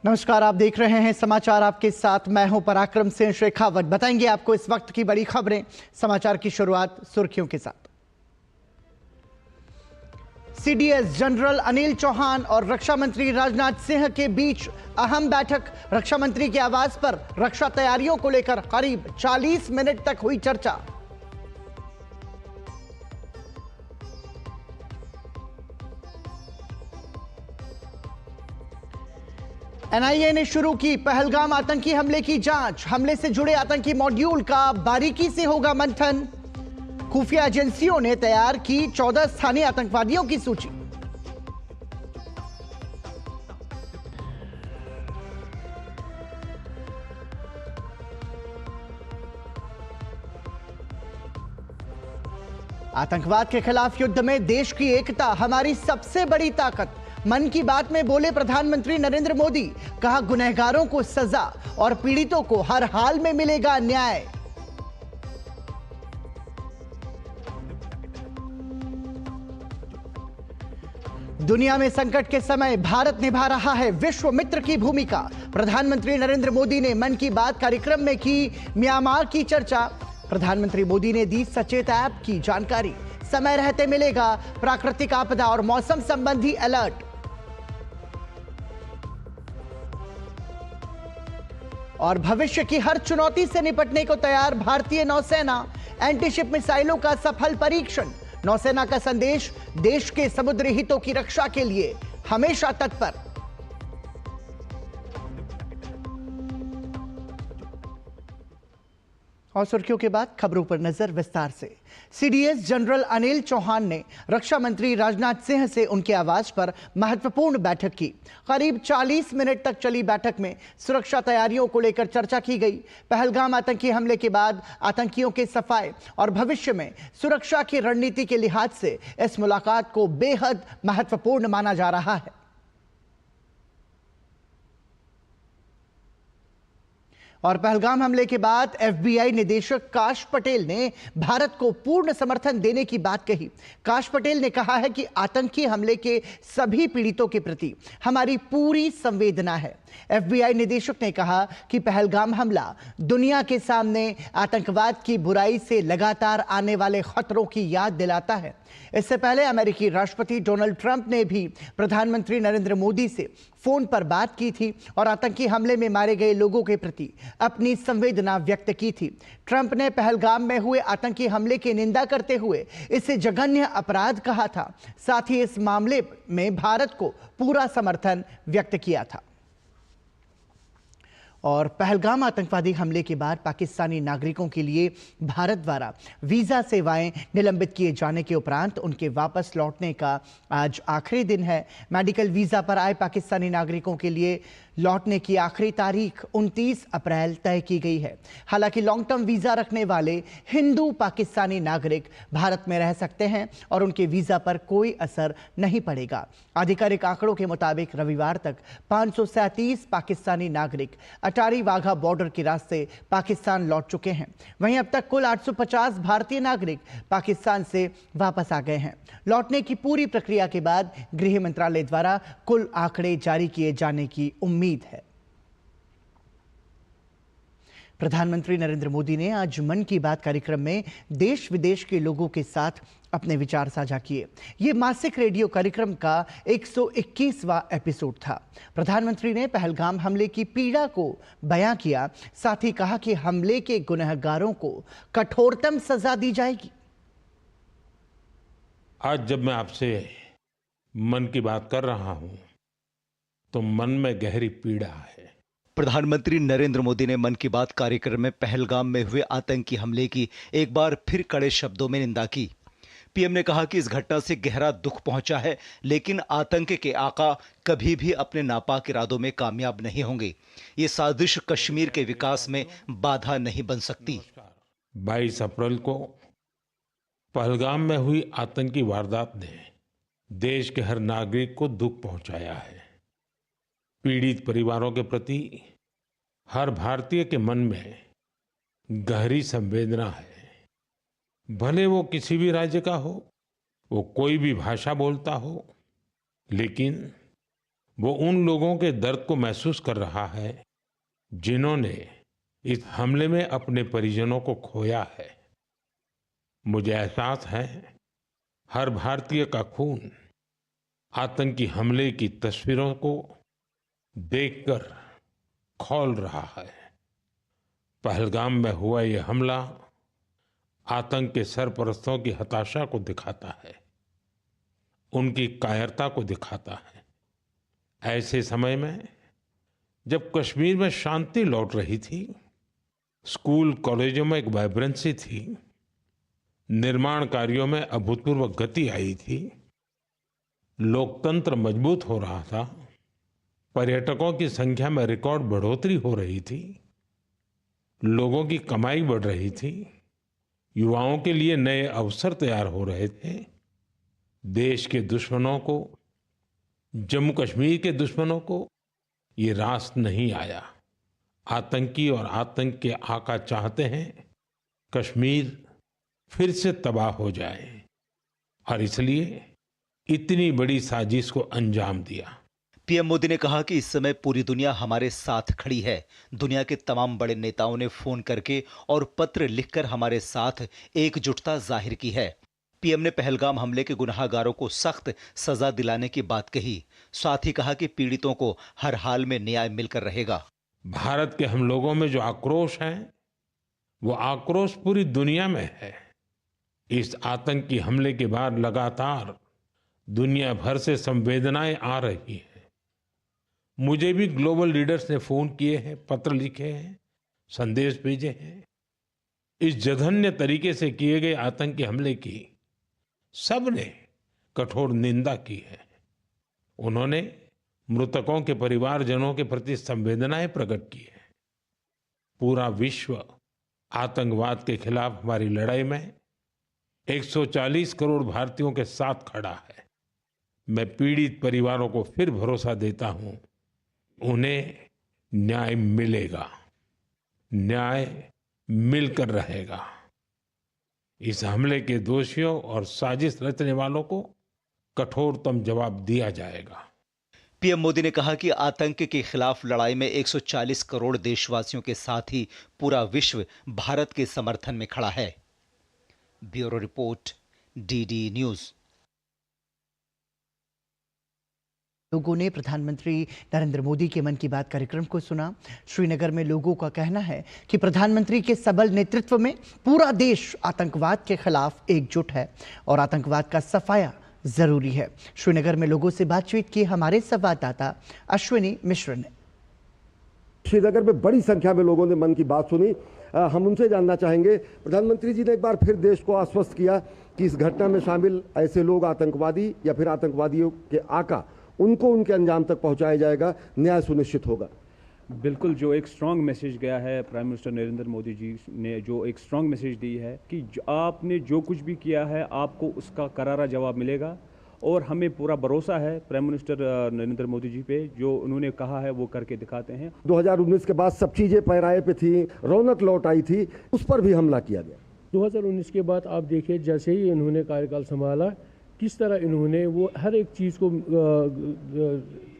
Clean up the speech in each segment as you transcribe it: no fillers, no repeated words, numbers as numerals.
नमस्कार, आप देख रहे हैं समाचार। आपके साथ मैं हूं पराक्रम सिंह शेखावत। बताएंगे आपको इस वक्त की बड़ी खबरें। समाचार की शुरुआत सुर्खियों के साथ। सीडीएस जनरल अनिल चौहान और रक्षा मंत्री राजनाथ सिंह के बीच अहम बैठक। रक्षा मंत्री के आवास पर रक्षा तैयारियों को लेकर करीब 40 मिनट तक हुई चर्चा। एनआईए ने शुरू की पहलगाम आतंकी हमले की जांच। हमले से जुड़े आतंकी मॉड्यूल का बारीकी से होगा मंथन। खुफिया एजेंसियों ने तैयार की 14 स्थानीय आतंकवादियों की सूची। आतंकवाद के खिलाफ युद्ध में देश की एकता हमारी सबसे बड़ी ताकत। मन की बात में बोले प्रधानमंत्री नरेंद्र मोदी। कहा, गुनहगारों को सजा और पीड़ितों को हर हाल में मिलेगा न्याय। दुनिया में संकट के समय भारत निभा रहा है विश्व मित्र की भूमिका। प्रधानमंत्री नरेंद्र मोदी ने मन की बात कार्यक्रम में की म्यांमार की चर्चा। प्रधानमंत्री मोदी ने दी सचेत ऐप की जानकारी। समय रहते मिलेगा प्राकृतिक आपदा और मौसम संबंधी अलर्ट। और भविष्य की हर चुनौती से निपटने को तैयार भारतीय नौसेना। एंटीशिप मिसाइलों का सफल परीक्षण। नौसेना का संदेश, देश के समुद्री हितों की रक्षा के लिए हमेशा तत्पर। और सुर्खियों के बाद खबरों पर नजर विस्तार से। सीडीएस जनरल अनिल चौहान ने रक्षा मंत्री राजनाथ सिंह से उनके आवास पर महत्वपूर्ण बैठक की। करीब 40 मिनट तक चली बैठक में सुरक्षा तैयारियों को लेकर चर्चा की गई। पहलगाम आतंकी हमले के बाद आतंकियों के सफाए और भविष्य में सुरक्षा की रणनीति के लिहाज से इस मुलाकात को बेहद महत्वपूर्ण माना जा रहा है। और पहलगाम हमले के बाद एफबीआई निदेशक काश पटेल ने भारत को पूर्ण समर्थन देने की बात कही। काश पटेल ने कहा है कि आतंकी हमले के सभी पीड़ितों के प्रति हमारी पूरी संवेदना है। एफबीआई निदेशक ने कहा कि पहलगाम हमला दुनिया के सामने आतंकवाद की बुराई से लगातार आने वाले खतरों की याद दिलाता है। इससे पहले अमेरिकी राष्ट्रपति डोनाल्ड ट्रंप ने भी प्रधानमंत्री नरेंद्र मोदी से फोन पर बात की थी और आतंकी हमले में मारे गए लोगों के प्रति अपनी संवेदना व्यक्त की थी। ट्रंप ने पहलगाम में हुए आतंकी हमले की निंदा करते हुए इसे जघन्य अपराध कहा था। साथ ही इस मामले में भारत को पूरा समर्थन व्यक्त किया था। और पहलगाम आतंकवादी हमले के बाद पाकिस्तानी नागरिकों के लिए भारत द्वारा वीज़ा सेवाएं निलंबित किए जाने के उपरांत उनके वापस लौटने का आज आखिरी दिन है। मेडिकल वीज़ा पर आए पाकिस्तानी नागरिकों के लिए लौटने की आखिरी तारीख 29 अप्रैल तय की गई है। हालांकि लॉन्ग टर्म वीज़ा रखने वाले हिंदू पाकिस्तानी नागरिक भारत में रह सकते हैं और उनके वीज़ा पर कोई असर नहीं पड़ेगा। आधिकारिक आंकड़ों के मुताबिक रविवार तक 537 पाकिस्तानी नागरिक अटारी वाघा बॉर्डर के रास्ते पाकिस्तान लौट चुके हैं। वहीं अब तक कुल 850 भारतीय नागरिक पाकिस्तान से वापस आ गए हैं। लौटने की पूरी प्रक्रिया के बाद गृह मंत्रालय द्वारा कुल आंकड़े जारी किए जाने की उम्मीद है। प्रधानमंत्री नरेंद्र मोदी ने आज मन की बात कार्यक्रम में देश विदेश के लोगों के साथ अपने विचार साझा किए। ये मासिक रेडियो कार्यक्रम का 121वां एपिसोड था। प्रधानमंत्री ने पहलगाम हमले की पीड़ा को बयां किया। साथ ही कहा कि हमले के गुनहगारों को कठोरतम सजा दी जाएगी। आज जब मैं आपसे मन की बात कर रहा हूं तो मन में गहरी पीड़ा है। प्रधानमंत्री नरेंद्र मोदी ने मन की बात कार्यक्रम में पहलगाम में हुए आतंकी हमले की एक बार फिर कड़े शब्दों में निंदा की। पीएम ने कहा कि इस घटना से गहरा दुख पहुंचा है, लेकिन आतंक के आका कभी भी अपने नापाक इरादों में कामयाब नहीं होंगे। ये साजिश कश्मीर के विकास में बाधा नहीं बन सकती। 22 अप्रैल को पहलगाम में हुई आतंकी वारदात ने देश के हर नागरिक को दुख पहुंचाया है। पीड़ित परिवारों के प्रति हर भारतीय के मन में गहरी संवेदना है। भले वो किसी भी राज्य का हो, वो कोई भी भाषा बोलता हो, लेकिन वो उन लोगों के दर्द को महसूस कर रहा है जिन्होंने इस हमले में अपने परिजनों को खोया है। मुझे एहसास है हर भारतीय का खून आतंकी हमले की तस्वीरों को देखकर खौल रहा है। पहलगाम में हुआ ये हमला आतंक के सरपरस्तों की हताशा को दिखाता है, उनकी कायरता को दिखाता है। ऐसे समय में जब कश्मीर में शांति लौट रही थी, स्कूल कॉलेजों में एक वाइब्रेंसी थी, निर्माण कार्यों में अभूतपूर्व गति आई थी, लोकतंत्र मजबूत हो रहा था, पर्यटकों की संख्या में रिकॉर्ड बढ़ोतरी हो रही थी, लोगों की कमाई बढ़ रही थी, युवाओं के लिए नए अवसर तैयार हो रहे थे। देश के दुश्मनों को, जम्मू कश्मीर के दुश्मनों को ये रास नहीं आया। आतंकी और आतंक के आका चाहते हैं कश्मीर फिर से तबाह हो जाए और इसलिए इतनी बड़ी साजिश को अंजाम दिया। पीएम मोदी ने कहा कि इस समय पूरी दुनिया हमारे साथ खड़ी है। दुनिया के तमाम बड़े नेताओं ने फोन करके और पत्र लिखकर हमारे साथ एकजुटता जाहिर की है। पीएम ने पहलगाम हमले के गुनाहगारों को सख्त सजा दिलाने की बात कही। साथ ही कहा कि पीड़ितों को हर हाल में न्याय मिलकर रहेगा। भारत के हम लोगों में जो आक्रोश है, वो आक्रोश पूरी दुनिया में है। इस आतंकी हमले के बाद लगातार दुनिया भर से संवेदनाएं आ रही हैं। मुझे भी ग्लोबल लीडर्स ने फोन किए हैं, पत्र लिखे हैं, संदेश भेजे हैं। इस जघन्य तरीके से किए गए आतंकी हमले की सबने कठोर निंदा की है। उन्होंने मृतकों के परिवारजनों के प्रति संवेदनाएं प्रकट की है। पूरा विश्व आतंकवाद के खिलाफ हमारी लड़ाई में 140 करोड़ भारतीयों के साथ खड़ा है। मैं पीड़ित परिवारों को फिर भरोसा देता हूं, उन्हें न्याय मिलेगा, न्याय मिलकर रहेगा। इस हमले के दोषियों और साजिश रचने वालों को कठोरतम जवाब दिया जाएगा। पीएम मोदी ने कहा कि आतंक के खिलाफ लड़ाई में 140 करोड़ देशवासियों के साथ ही पूरा विश्व भारत के समर्थन में खड़ा है। Bureau report, DD news. लोगों ने प्रधानमंत्री नरेंद्र मोदी के मन की बात कार्यक्रम को सुना। श्रीनगर में लोगों का कहना है कि प्रधानमंत्री के सबल नेतृत्व में पूरा देश आतंकवाद के खिलाफ एकजुट है और आतंकवाद का सफाया जरूरी है। श्रीनगर में लोगों से बातचीत की हमारे संवाददाता अश्विनी मिश्र ने। श्रीनगर में बड़ी संख्या में लोगों ने मन की बात सुनी। हम उनसे जानना चाहेंगे। प्रधानमंत्री जी ने एक बार फिर देश को आश्वस्त किया कि इस घटना में शामिल ऐसे लोग आतंकवादी या फिर आतंकवादियों के आका, उनको उनके अंजाम तक पहुंचाया जाएगा, न्याय सुनिश्चित होगा। बिल्कुल, जो एक स्ट्रांग मैसेज गया है प्राइम मिनिस्टर नरेंद्र मोदी जी ने, जो एक स्ट्रांग मैसेज दी है कि आपने जो कुछ भी किया है आपको उसका करारा जवाब मिलेगा और हमें पूरा भरोसा है प्राइम मिनिस्टर नरेंद्र मोदी जी पे। जो उन्होंने कहा है वो करके दिखाते हैं। 2019 के बाद सब चीजें पैराए पे थी, रौनक लौट आई थी, उस पर भी हमला किया गया। 2019 के बाद आप देखिए जैसे ही इन्होंने कार्यकाल संभाला, किस तरह इन्होंने वो हर एक चीज़ को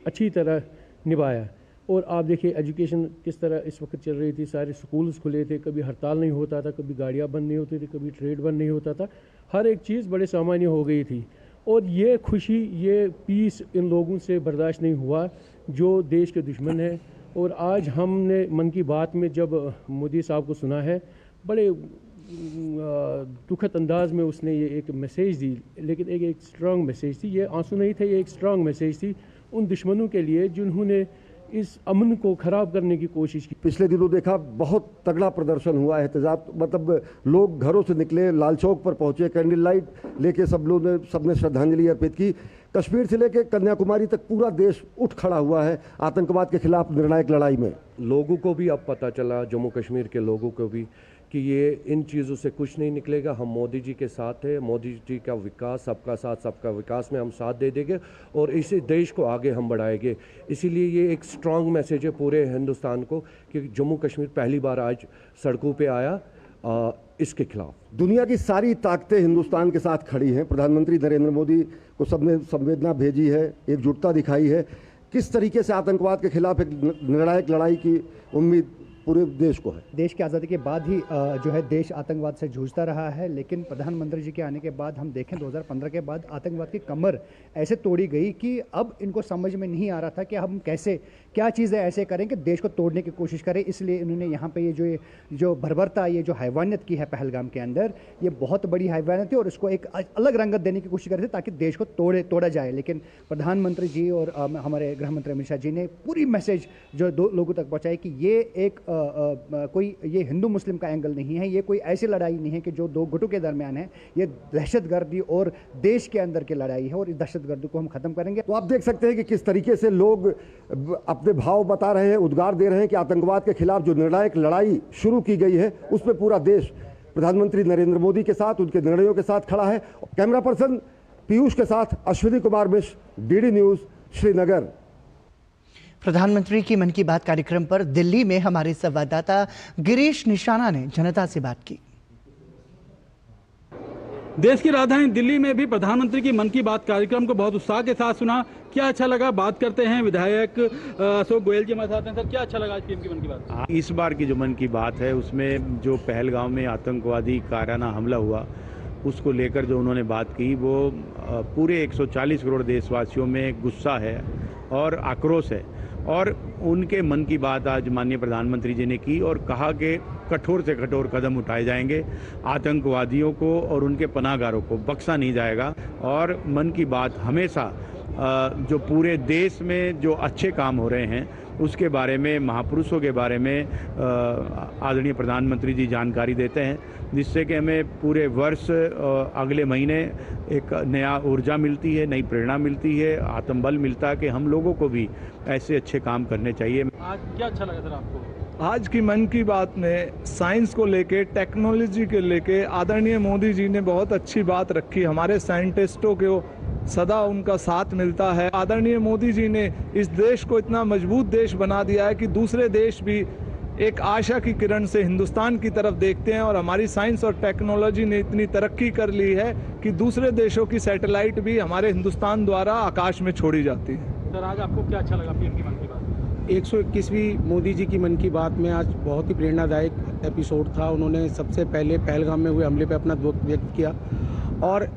अच्छी तरह निभाया। और आप देखिए एजुकेशन किस तरह इस वक्त चल रही थी, सारे स्कूल्स खुले थे, कभी हड़ताल नहीं होता था, कभी गाड़ियाँ बंद नहीं होती थी, कभी ट्रेड बंद नहीं होता था, हर एक चीज़ बड़े सामान्य हो गई थी। और ये खुशी, ये पीस इन लोगों से बर्दाश्त नहीं हुआ जो देश के दुश्मन हैं। और आज हमने मन की बात में जब मोदी साहब को सुना है, बड़े दुखद अंदाज में उसने ये एक मैसेज दी, लेकिन एक स्ट्रांग मैसेज थी। ये आंसू नहीं थे, ये एक स्ट्रांग मैसेज थी उन दुश्मनों के लिए जिन्होंने इस अमन को खराब करने की कोशिश की। पिछले दिनों देखा बहुत तगड़ा प्रदर्शन हुआ, एहतजाज, मतलब लोग घरों से निकले, लाल चौक पर पहुंचे, कैंडल लाइट लेके सबने श्रद्धांजलि अर्पित की। कश्मीर से लेकर कन्याकुमारी तक पूरा देश उठ खड़ा हुआ है आतंकवाद के खिलाफ निर्णायक लड़ाई में। लोगों को भी अब पता चला, जम्मू कश्मीर के लोगों को भी, कि ये इन चीज़ों से कुछ नहीं निकलेगा। हम मोदी जी के साथ हैं, मोदी जी का विकास, सबका साथ सबका विकास में हम साथ दे देंगे और इसी देश को आगे हम बढ़ाएंगे। इसीलिए ये एक स्ट्रांग मैसेज है पूरे हिंदुस्तान को कि जम्मू कश्मीर पहली बार आज सड़कों पे आया इसके खिलाफ। दुनिया की सारी ताकतें हिंदुस्तान के साथ खड़ी हैं। प्रधानमंत्री नरेंद्र मोदी को सबने संवेदना भेजी है, एकजुटता दिखाई है। किस तरीके से आतंकवाद के खिलाफ एक निर्णायक लड़ाई की उम्मीद पूरे देश को है। देश की आज़ादी के बाद ही जो है देश आतंकवाद से जूझता रहा है, लेकिन प्रधानमंत्री जी के आने के बाद हम देखें 2015 के बाद आतंकवाद की कमर ऐसे तोड़ी गई कि अब इनको समझ में नहीं आ रहा था कि हम कैसे क्या चीज़ें ऐसे करें कि देश को तोड़ने की कोशिश करें। इसलिए इन्होंने यहाँ पे ये जो बर्बरता, ये जो हैवानियत की है पहलगाम के अंदर, ये बहुत बड़ी हैवानियत है और इसको एक अलग रंगत देने की कोशिश कर रहे थे ताकि देश को तोड़ा जाए। लेकिन प्रधानमंत्री जी और हमारे गृह मंत्री अमित शाह जी ने पूरी मैसेज जो लोगों तक पहुँचाई कि ये एक कोई ये हिंदू मुस्लिम का एंगल नहीं है, ये कोई ऐसी लड़ाई नहीं है कि जो दो गुटों के दरमियान है, ये दहशतगर्दी और देश के अंदर की लड़ाई है और इस दहशतगर्दी को हम खत्म करेंगे। तो आप देख सकते हैं कि किस तरीके से लोग अपने भाव बता रहे हैं, उद्गार दे रहे हैं कि आतंकवाद के खिलाफ जो निर्णायक लड़ाई शुरू की गई है उस पर पूरा देश प्रधानमंत्री नरेंद्र मोदी के साथ, उनके निर्णयों के साथ खड़ा है। कैमरा पर्सन पीयूष के साथ अश्विनी कुमार मिश्र, डीडी न्यूज, श्रीनगर। प्रधानमंत्री की मन की बात कार्यक्रम पर दिल्ली में हमारे संवाददाता गिरीश निशाना ने जनता से बात की। देश की राजधानी दिल्ली में भी प्रधानमंत्री की मन की बात कार्यक्रम को बहुत उत्साह के साथ सुना। क्या अच्छा लगा, बात करते हैं विधायक अशोक गोयल जी हमारे साथ हैं। सर, क्या अच्छा लगा आज पीएम की मन की बात? इस बार की जो मन की बात है उसमें जो पहलगाम में आतंकवादी कायराना हमला हुआ उसको लेकर जो उन्होंने बात की वो पूरे 140 करोड़ देशवासियों में गुस्सा है और आक्रोश है। और उनके मन की बात आज माननीय प्रधानमंत्री जी ने की और कहा कि कठोर से कठोर कदम उठाए जाएंगे, आतंकवादियों को और उनके पनाहगारों को बख्शा नहीं जाएगा। और मन की बात हमेशा जो पूरे देश में जो अच्छे काम हो रहे हैं उसके बारे में, महापुरुषों के बारे में आदरणीय प्रधानमंत्री जी जानकारी देते हैं, जिससे कि हमें पूरे वर्ष अगले महीने एक नया ऊर्जा मिलती है, नई प्रेरणा मिलती है, आत्मबल मिलता है कि हम लोगों को भी ऐसे अच्छे काम करने चाहिए। आज क्या अच्छा लगा सर आपको? आज की मन की बात में साइंस को लेके, टेक्नोलॉजी के लेके आदरणीय मोदी जी ने बहुत अच्छी बात रखी। हमारे साइंटिस्टों को सदा उनका साथ मिलता है। आदरणीय मोदी जी ने इस देश को इतना मजबूत देश बना दिया है कि दूसरे देश भी एक आशा की किरण से हिंदुस्तान की तरफ देखते हैं। और हमारी साइंस और टेक्नोलॉजी ने इतनी तरक्की कर ली है कि दूसरे देशों की सैटेलाइट भी हमारे हिंदुस्तान द्वारा आकाश में छोड़ी जाती है। सर, आज आपको क्या अच्छा लगा पीएम की मन की बात? 121वीं मोदी जी की मन की बात में आज बहुत ही प्रेरणादायक एपिसोड था। उन्होंने सबसे पहले पहलगाम में हुए हमले पर अपना दुख व्यक्त किया और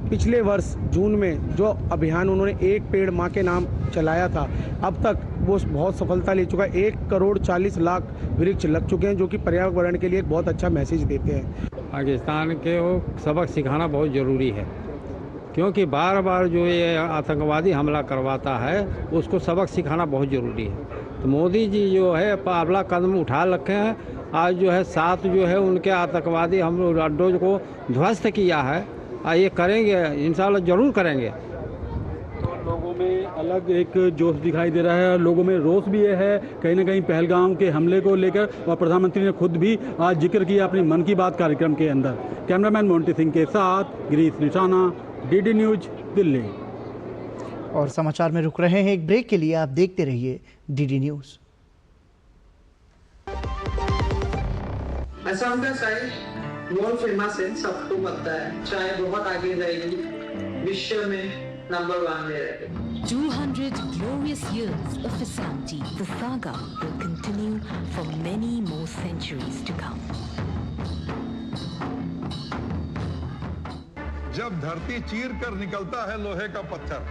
पिछले वर्ष जून में जो अभियान उन्होंने एक पेड़ माँ के नाम चलाया था, अब तक वो बहुत सफलता ले चुका है। 1,40,00,000 वृक्ष लग चुके हैं, जो कि पर्यावरण के लिए एक बहुत अच्छा मैसेज देते हैं। पाकिस्तान के वो सबक सिखाना बहुत ज़रूरी है, क्योंकि बार बार जो ये आतंकवादी हमला करवाता है उसको सबक सिखाना बहुत ज़रूरी है। तो मोदी जी जो है अगला कदम उठा रखे हैं। आज जो है 7 जो है उनके आतंकवादी हम अड्डों को ध्वस्त किया है। ये करेंगे, इंशाल्लाह ज़रूर करेंगे। तो लोगों में अलग एक जोश दिखाई दे रहा है और लोगों में रोष भी ये है कहीं ना कहीं पहलगाम के हमले को लेकर, और प्रधानमंत्री ने खुद भी आज जिक्र किया अपनी मन की बात कार्यक्रम के अंदर। कैमरामैन मोंटी सिंह के साथ गिरीश निशाना, डीडी न्यूज, दिल्ली। और समाचार में रुक रहे हैं एक ब्रेक के लिए, आप देखते रहिए डीडी न्यूज। असम का चाय वर्ल्ड फेमस है, सबको पता है। चाय बहुत आगे रहेगी, विश्व में नंबर 1 में रहेगी। 200 glorious years of Ashanti. The saga will continue for many more centuries to come. जब धरती चीर कर निकलता है लोहे का पत्थर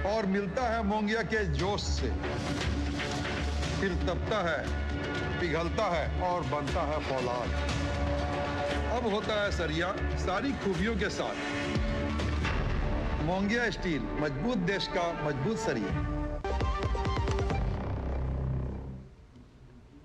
और मिलता है मोंगिया के जोश से, फिर तपता है, पिघलता है और बनता है फौलाद। अब होता है सरिया सारी खूबियों के साथ। मोंगिया स्टील, मजबूत देश का मजबूत सरिया।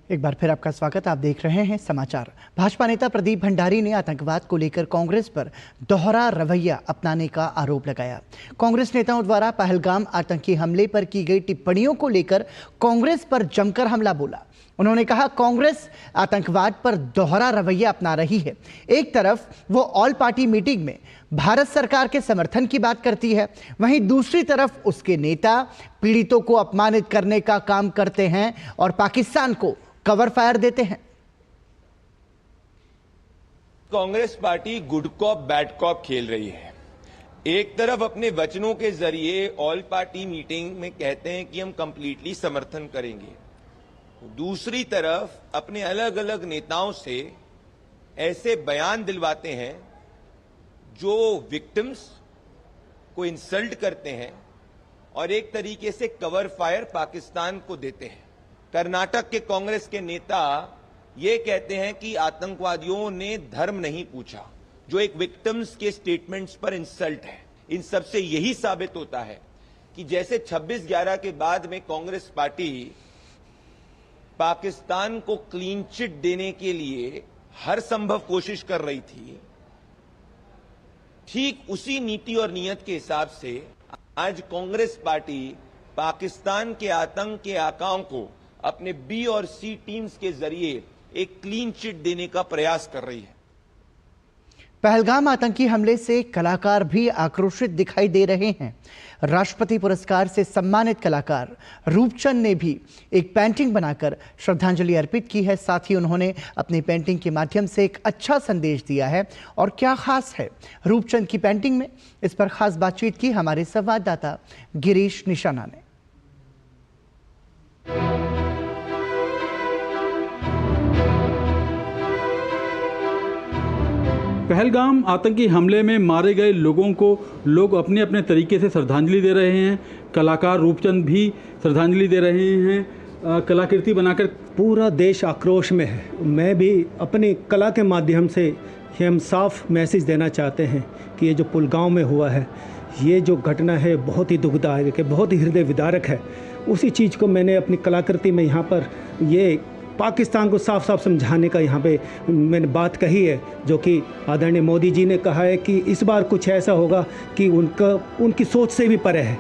एक बार फिर आपका स्वागत, आप देख रहे हैं समाचार। भाजपा नेता प्रदीप भंडारी ने आतंकवाद को लेकर कांग्रेस पर दोहरा रवैया अपनाने का आरोप लगाया। कांग्रेस नेताओं द्वारा पहलगाम आतंकी हमले पर की गई टिप्पणियों को लेकर कांग्रेस पर जमकर हमला बोला। उन्होंने कहा, कांग्रेस आतंकवाद पर दोहरा रवैया अपना रही है। एक तरफ वो ऑल पार्टी मीटिंग में भारत सरकार के समर्थन की बात करती है, वहीं दूसरी तरफ उसके नेता पीड़ितों को अपमानित करने का काम करते हैं और पाकिस्तान को कवर फायर देते हैं। Congress party good cop bad cop खेल रही है। एक तरफ अपने वचनों के जरिए ऑल पार्टी मीटिंग में कहते हैं कि हम कंप्लीटली समर्थन करेंगे, दूसरी तरफ अपने अलग अलग नेताओं से ऐसे बयान दिलवाते हैं जो विक्टिम्स को इंसल्ट करते हैं और एक तरीके से कवर फायर पाकिस्तान को देते हैं। कर्नाटक के कांग्रेस के नेता ये कहते हैं कि आतंकवादियों ने धर्म नहीं पूछा, जो एक विक्टिम्स के स्टेटमेंट्स पर इंसल्ट है। इन सब से यही साबित होता है कि जैसे 26/11 के बाद में कांग्रेस पार्टी पाकिस्तान को क्लीन चिट देने के लिए हर संभव कोशिश कर रही थी, ठीक उसी नीति और नियत के हिसाब से आज कांग्रेस पार्टी पाकिस्तान के आतंक के आकाओं को अपने बी और सी टीम्स के जरिए एक क्लीन चिट देने का प्रयास कर रही है। पहलगाम आतंकी हमले से कलाकार भी आक्रोशित दिखाई दे रहे हैं। राष्ट्रपति पुरस्कार से सम्मानित कलाकार रूपचंद ने भी एक पेंटिंग बनाकर श्रद्धांजलि अर्पित की है। साथ ही उन्होंने अपनी पेंटिंग के माध्यम से एक अच्छा संदेश दिया है। और क्या खास है रूपचंद की पेंटिंग में, इस पर खास बातचीत की हमारे संवाददाता गिरीश निशाना ने। पहलगाम आतंकी हमले में मारे गए लोगों को लोग अपने अपने तरीके से श्रद्धांजलि दे रहे हैं। कलाकार रूपचंद भी श्रद्धांजलि दे रहे हैं कलाकृति बनाकर। पूरा देश आक्रोश में है। मैं भी अपनी कला के माध्यम से हम साफ मैसेज देना चाहते हैं कि ये जो पुलगांव में हुआ है, ये जो घटना है बहुत ही दुखदायक है, बहुत ही हृदय विदारक है। उसी चीज़ को मैंने अपनी कलाकृति में यहाँ पर ये पाकिस्तान को साफ साफ समझाने का यहाँ पे मैंने बात कही है, जो कि आदरणीय मोदी जी ने कहा है कि इस बार कुछ ऐसा होगा कि उनकी सोच से भी परे है।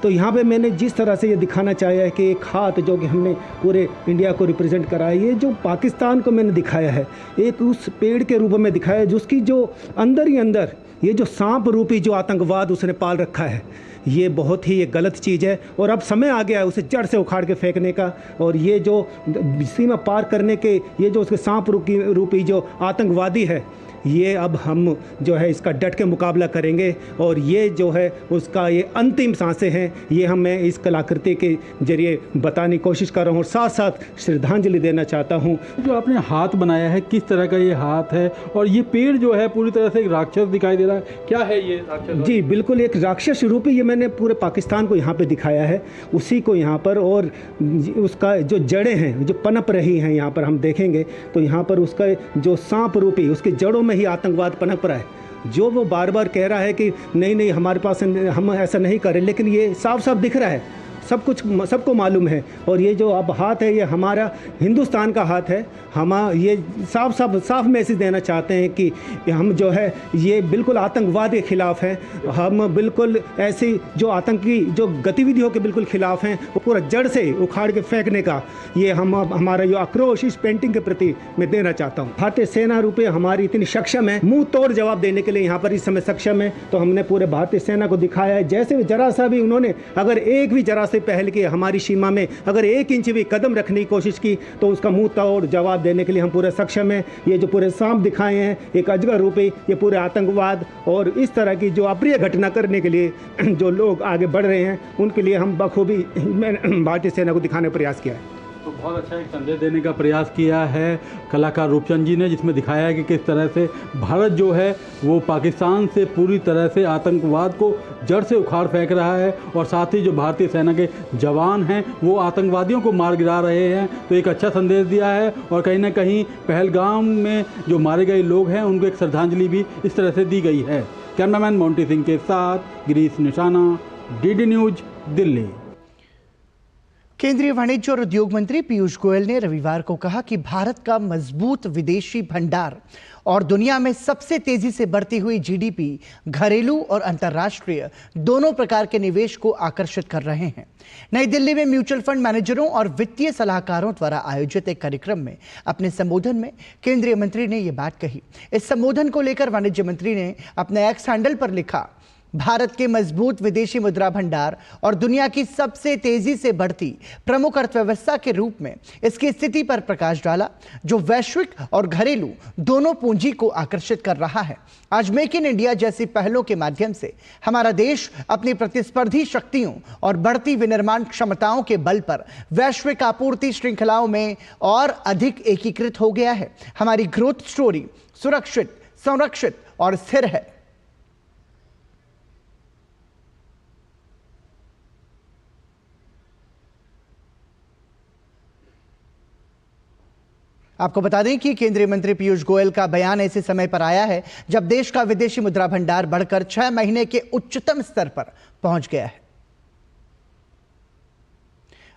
तो यहाँ पे मैंने जिस तरह से ये दिखाना चाहा है कि एक हाथ जो कि हमने पूरे इंडिया को रिप्रेजेंट करा है, ये जो पाकिस्तान को मैंने दिखाया है एक उस पेड़ के रूप में दिखाया है जिसकी जो अंदर ही अंदर ये जो सांप रूपी जो आतंकवाद उसने पाल रखा है, ये बहुत ही एक गलत चीज़ है। और अब समय आ गया है उसे जड़ से उखाड़ के फेंकने का। और ये जो सीमा पार करने के ये जो उसके सांप रूपी जो आतंकवादी है, ये अब हम जो है इसका डट के मुकाबला करेंगे। और ये जो है उसका ये अंतिम सांसें हैं, ये मैं इस कलाकृति के जरिए बताने की कोशिश कर रहा हूँ और साथ साथ श्रद्धांजलि देना चाहता हूँ। जो आपने हाथ बनाया है, किस तरह का ये हाथ है? और ये पेड़ जो है पूरी तरह से एक राक्षस दिखाई दे रहा है, क्या है ये राक्षस? जी बिल्कुल, एक राक्षस रूपी ये मैंने पूरे पाकिस्तान को यहाँ पर दिखाया है, उसी को यहाँ पर। और उसका जो जड़ें हैं जो पनप रही हैं यहाँ पर हम देखेंगे तो यहाँ पर उसका जो सांप रूपी उसकी जड़ों ही आतंकवाद पनप रहा है। जो वो बार बार कह रहा है कि नहीं हमारे पास हम ऐसा नहीं करें, लेकिन ये साफ साफ दिख रहा है, सब कुछ सबको मालूम है। और ये जो अब हाथ है ये हमारा हिंदुस्तान का हाथ है। हम ये साफ मैसेज देना चाहते हैं कि हम जो है ये बिल्कुल आतंकवाद के खिलाफ हैं। हम बिल्कुल ऐसी जो आतंकी जो गतिविधियों के बिल्कुल खिलाफ हैं, वो पूरा जड़ से उखाड़ के फेंकने का ये हमारा जो आक्रोश इस पेंटिंग के प्रति मैं देना चाहता हूँ। भारतीय सेना रूपे हमारी इतनी सक्षम है, मुंह तोड़ जवाब देने के लिए यहाँ पर इस समय सक्षम है। तो हमने पूरे भारतीय सेना को दिखाया है, जैसे जरा सा भी उन्होंने अगर एक भी जरा से पहल के हमारी सीमा में अगर 1 इंच भी कदम रखने की कोशिश की तो उसका मुंह तोड़ जवाब देने के लिए हम पूरे सक्षम हैं। ये जो पूरे सांप दिखाए हैं एक अजगर रूपी, ये पूरे आतंकवाद और इस तरह की जो अप्रिय घटना करने के लिए जो लोग आगे बढ़ रहे हैं, उनके लिए हम बखूबी भारतीय सेना को दिखाने का प्रयास किया है। तो बहुत अच्छा एक संदेश देने का प्रयास किया है कलाकार रूपचंद जी ने, जिसमें दिखाया है कि किस तरह से भारत जो है वो पाकिस्तान से पूरी तरह से आतंकवाद को जड़ से उखाड़ फेंक रहा है। और साथ ही जो भारतीय सेना के जवान हैं वो आतंकवादियों को मार गिरा रहे हैं। तो एक अच्छा संदेश दिया है। और कहीं ना कहीं पहलगाम में जो मारे गए लोग हैं उनको एक श्रद्धांजलि भी इस तरह से दी गई है। कैमरामैन मोंटी सिंह के साथ गिरीश निशाना, DD न्यूज, दिल्ली। केंद्रीय वाणिज्य और उद्योग मंत्री पीयूष गोयल ने रविवार को कहा कि भारत का मजबूत विदेशी भंडार और दुनिया में सबसे तेजी से बढ़ती हुई GDP घरेलू और अंतर्राष्ट्रीय दोनों प्रकार के निवेश को आकर्षित कर रहे हैं। नई दिल्ली में म्यूचुअल फंड मैनेजरों और वित्तीय सलाहकारों द्वारा आयोजित एक कार्यक्रम में अपने संबोधन में केंद्रीय मंत्री ने यह बात कही। इस संबोधन को लेकर वाणिज्य मंत्री ने अपने एक्स हैंडल पर लिखा भारत के मजबूत विदेशी मुद्रा भंडार और दुनिया की सबसे तेजी से बढ़ती प्रमुख अर्थव्यवस्था के रूप में इसकी स्थिति पर प्रकाश डाला, जो वैश्विक और घरेलू दोनों पूंजी को आकर्षित कर रहा है। आज मेक इन इंडिया जैसी पहलों के माध्यम से हमारा देश अपनी प्रतिस्पर्धी शक्तियों और बढ़ती विनिर्माण क्षमताओं के बल पर वैश्विक आपूर्ति श्रृंखलाओं में और अधिक एकीकृत हो गया है। हमारी ग्रोथ स्टोरी सुरक्षित, संरक्षित और स्थिर है। आपको बता दें कि केंद्रीय मंत्री पीयूष गोयल का बयान ऐसे समय पर आया है जब देश का विदेशी मुद्रा भंडार बढ़कर 6 महीने के उच्चतम स्तर पर पहुंच गया है।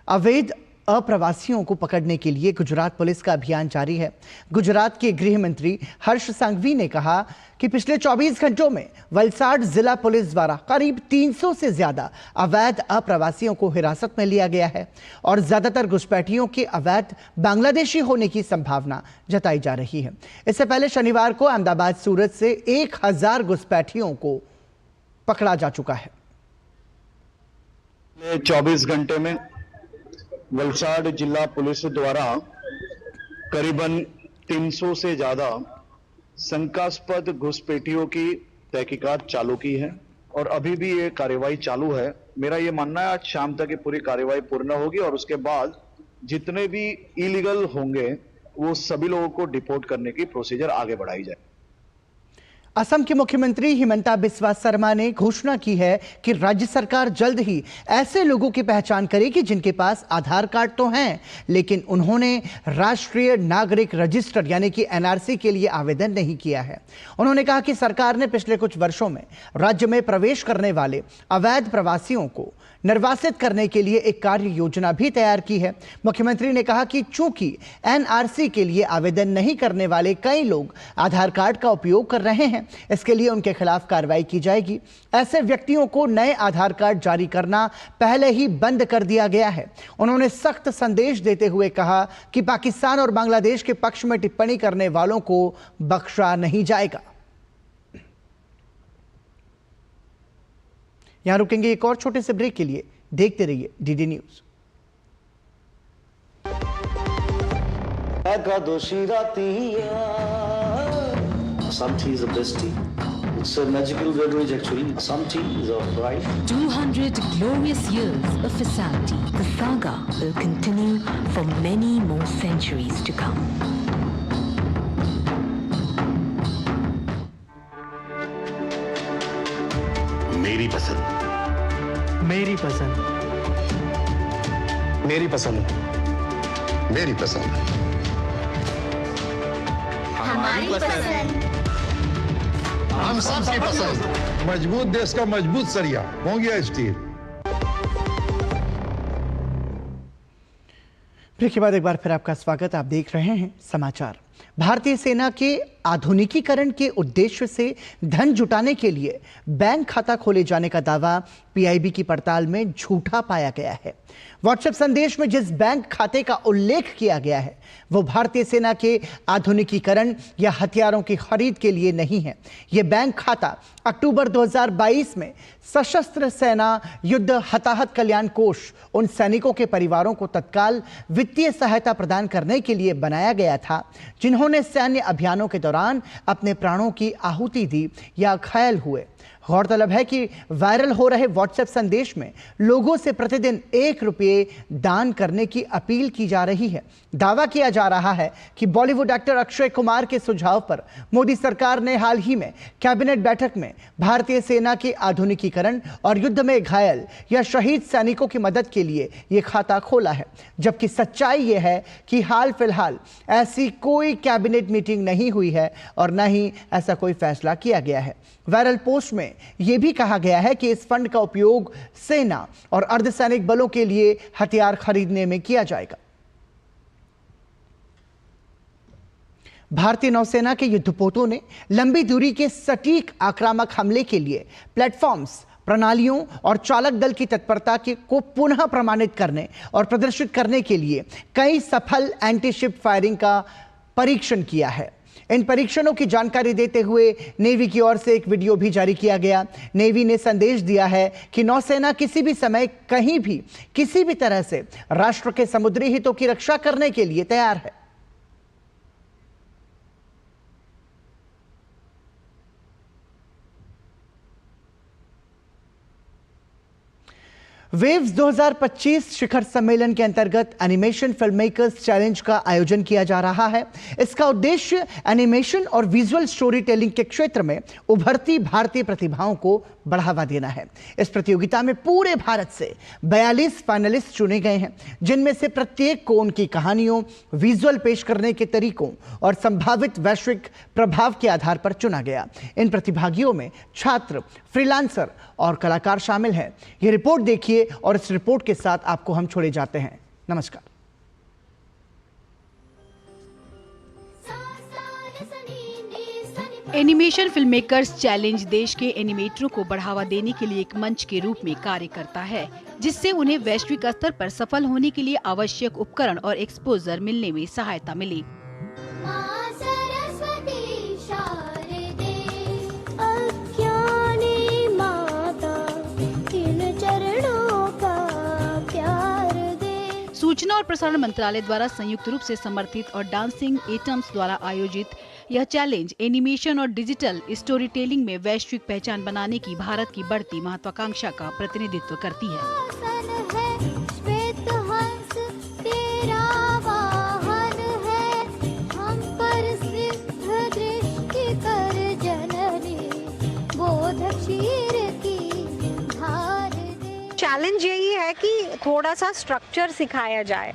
अवैध अप्रवासियों को पकड़ने के लिए गुजरात पुलिस का अभियान जारी है। गुजरात के गृह मंत्री हर्ष सांघवी ने कहा कि पिछले 24 घंटों में वलसाड जिला पुलिस द्वारा करीब 300 से ज्यादा अवैध अप्रवासियों को हिरासत में लिया गया है और ज्यादातर घुसपैठियों के अवैध बांग्लादेशी होने की संभावना जताई जा रही है। इससे पहले शनिवार को अहमदाबाद सूरत से 1000 घुसपैठियों को पकड़ा जा चुका है। 24 घंटे में वलसाड जिला पुलिस द्वारा करीबन 300 से ज्यादा शंकास्पद घुसपैठियों की तहकीकात चालू की है और अभी भी ये कार्रवाई चालू है। मेरा ये मानना है आज शाम तक ये पूरी कार्रवाई पूर्ण होगी और उसके बाद जितने भी इलीगल होंगे वो सभी लोगों को डिपोर्ट करने की प्रोसीजर आगे बढ़ाई जाए। असम के मुख्यमंत्री हिमंता बिस्वा शर्मा ने घोषणा की है कि राज्य सरकार जल्द ही ऐसे लोगों की पहचान करेगी जिनके पास आधार कार्ड तो हैं, लेकिन उन्होंने राष्ट्रीय नागरिक रजिस्टर यानी कि एनआरसी के लिए आवेदन नहीं किया है। उन्होंने कहा कि सरकार ने पिछले कुछ वर्षों में राज्य में प्रवेश करने वाले अवैध प्रवासियों को निर्वासित करने के लिए एक कार्य योजना भी तैयार की है। मुख्यमंत्री ने कहा कि चूंकि एनआरसी के लिए आवेदन नहीं करने वाले कई लोग आधार कार्ड का उपयोग कर रहे हैं, इसके लिए उनके खिलाफ कार्रवाई की जाएगी। ऐसे व्यक्तियों को नए आधार कार्ड जारी करना पहले ही बंद कर दिया गया है। उन्होंने सख्त संदेश देते हुए कहा कि पाकिस्तान और बांग्लादेश के पक्ष में टिप्पणी करने वालों को बख्शा नहीं जाएगा। यहां रुकेंगे एक और छोटे से ब्रेक के लिए। देखते रहिए DD news. Some tea is the best tea. It's a magical beverage actually. Some tea is of rice. 200 glorious years of Vasanti. The saga will continue for many more centuries to come. मेरी पसंद, मेरी पसंद, मेरी पसंद, मेरी पसंद, हमारी पसंद, हम सबकी पसंद। मजबूत देश का मजबूत सरिया मोंगिया स्टील। ब्रेक के बाद एक बार फिर आपका स्वागत। आप देख रहे हैं समाचार। भारतीय सेना के आधुनिकीकरण के उद्देश्य से धन जुटाने के लिए बैंक खाता खोले जाने का दावा पीआईबी की पड़ताल में झूठा पाया गया है। व्हाट्सएप संदेश में जिस बैंक खाते का उल्लेख किया गया है वो भारतीय सेना के आधुनिकीकरण या हथियारों की खरीद के लिए नहीं है। यह बैंक खाता अक्टूबर 2022 में सशस्त्र सेना युद्ध हताहत कल्याण कोष उन सैनिकों के परिवारों को तत्काल वित्तीय सहायता प्रदान करने के लिए बनाया गया था जिन्होंने सैन्य अभियानों के दौरान अपने प्राणों की आहुति दी या घायल हुए। गौरतलब है कि वायरल हो रहे व्हाट्सएप संदेश में लोगों से प्रतिदिन 1 रुपये दान करने की अपील की जा रही है। दावा किया जा रहा है कि बॉलीवुड एक्टर अक्षय कुमार के सुझाव पर मोदी सरकार ने हाल ही में कैबिनेट बैठक में भारतीय सेना के आधुनिकीकरण और युद्ध में घायल या शहीद सैनिकों की मदद के लिए यह खाता खोला है, जबकि सच्चाई यह है कि हाल फिलहाल ऐसी कोई कैबिनेट मीटिंग नहीं हुई है और न ही ऐसा कोई फैसला किया गया है। वायरल पोस्ट में यह भी कहा गया है कि इस फंड का उपयोग सेना और अर्धसैनिक बलों के लिए हथियार खरीदने में किया जाएगा। भारतीय नौसेना के युद्धपोतों ने लंबी दूरी के सटीक आक्रामक हमले के लिए प्लेटफॉर्म्स, प्रणालियों और चालक दल की तत्परता को पुनः प्रमाणित करने और प्रदर्शित करने के लिए कई सफल एंटी शिप फायरिंग का परीक्षण किया है। इन परीक्षणों की जानकारी देते हुए नेवी की ओर से एक वीडियो भी जारी किया गया। नेवी ने संदेश दिया है कि नौसेना किसी भी समय कहीं भी किसी भी तरह से राष्ट्र के समुद्री हितों की रक्षा करने के लिए तैयार है। वेव्स 2025 शिखर सम्मेलन के अंतर्गत एनिमेशन फिल्म मेकर्स चैलेंज का आयोजन किया जा रहा है। इसका उद्देश्य एनिमेशन और विजुअल स्टोरी टेलिंग के क्षेत्र में उभरती भारतीय प्रतिभाओं को बढ़ावा देना है। इस प्रतियोगिता में पूरे भारत से 42 फाइनलिस्ट चुने गए हैं, जिनमें से प्रत्येक को उनकी कहानियों, विजुअल पेश करने के तरीकों और संभावित वैश्विक प्रभाव के आधार पर चुना गया। इन प्रतिभागियों में छात्र, फ्रीलांसर और कलाकार शामिल हैं। ये रिपोर्ट देखिए और इस रिपोर्ट के साथ आपको हम छोड़े जाते हैं। नमस्कार। एनिमेशन फिल्म मेकर्स चैलेंज देश के एनिमेटरों को बढ़ावा देने के लिए एक मंच के रूप में कार्य करता है, जिससे उन्हें वैश्विक स्तर पर सफल होने के लिए आवश्यक उपकरण और एक्सपोजर मिलने में सहायता मिली। सूचना और प्रसारण मंत्रालय द्वारा संयुक्त रूप से समर्थित और डांसिंग एटम्स द्वारा आयोजित यह चैलेंज एनिमेशन और डिजिटल स्टोरी टेलिंग में वैश्विक पहचान बनाने की भारत की बढ़ती महत्वाकांक्षा का प्रतिनिधित्व करती है। चैलेंज यही है कि थोड़ा सा स्ट्रक्चर सिखाया जाए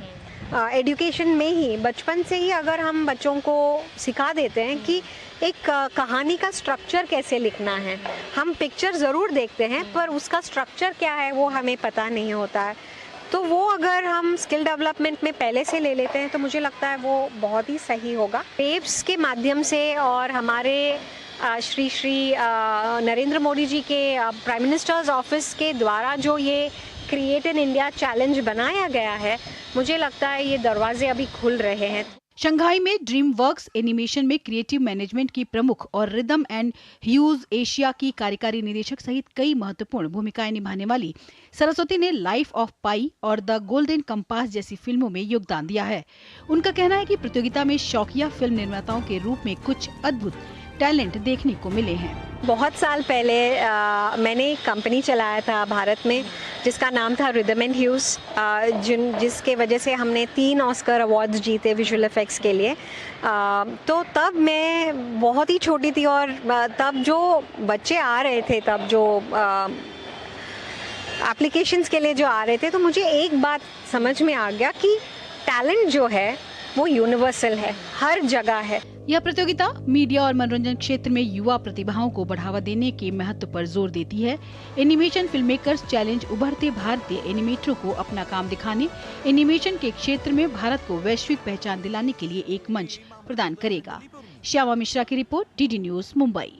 एजुकेशन में ही। बचपन से ही अगर हम बच्चों को सिखा देते हैं कि एक कहानी का स्ट्रक्चर कैसे लिखना है, हम पिक्चर ज़रूर देखते हैं पर उसका स्ट्रक्चर क्या है वो हमें पता नहीं होता है, तो वो अगर हम स्किल डेवलपमेंट में पहले से ले लेते हैं तो मुझे लगता है वो बहुत ही सही होगा। वेव्स के माध्यम से और हमारे श्री नरेंद्र मोदी जी के प्राइम मिनिस्टर्स ऑफिस के द्वारा जो ये क्रिएट इन इंडिया चैलेंज बनाया गया है, मुझे लगता है ये दरवाजे अभी खुल रहे हैं। शंघाई में ड्रीम वर्क्स एनिमेशन में क्रिएटिव मैनेजमेंट की प्रमुख और रिदम एंड ह्यूज एशिया की कार्यकारी निदेशक सहित कई महत्वपूर्ण भूमिकाएं निभाने वाली सरस्वती ने लाइफ ऑफ पाई और द गोल्डन कंपास जैसी फिल्मों में योगदान दिया है। उनका कहना है कि प्रतियोगिता में शौकिया फिल्म निर्माताओं के रूप में कुछ अद्भुत टैलेंट देखने को मिले हैं। बहुत साल पहले मैंने एक कंपनी चलाया था भारत में जिसका नाम था रिदम एंड ह्यूज, जिसके वजह से हमने 3 ऑस्कर अवार्ड्स जीते विजुअल इफेक्ट्स के लिए। तो तब मैं बहुत ही छोटी थी और तब जो बच्चे आ रहे थे, तब जो एप्लीकेशंस के लिए जो आ रहे थे, तो मुझे एक बात समझ में आ गया कि टैलेंट जो है वो यूनिवर्सल है, हर जगह है। यह प्रतियोगिता मीडिया और मनोरंजन क्षेत्र में युवा प्रतिभाओं को बढ़ावा देने के महत्व पर जोर देती है। एनिमेशन फिल्म मेकर्स चैलेंज उभरते भारतीय एनिमेटरों को अपना काम दिखाने, एनिमेशन के क्षेत्र में भारत को वैश्विक पहचान दिलाने के लिए एक मंच प्रदान करेगा। श्यामा मिश्रा की रिपोर्ट, डीडी न्यूज, मुंबई।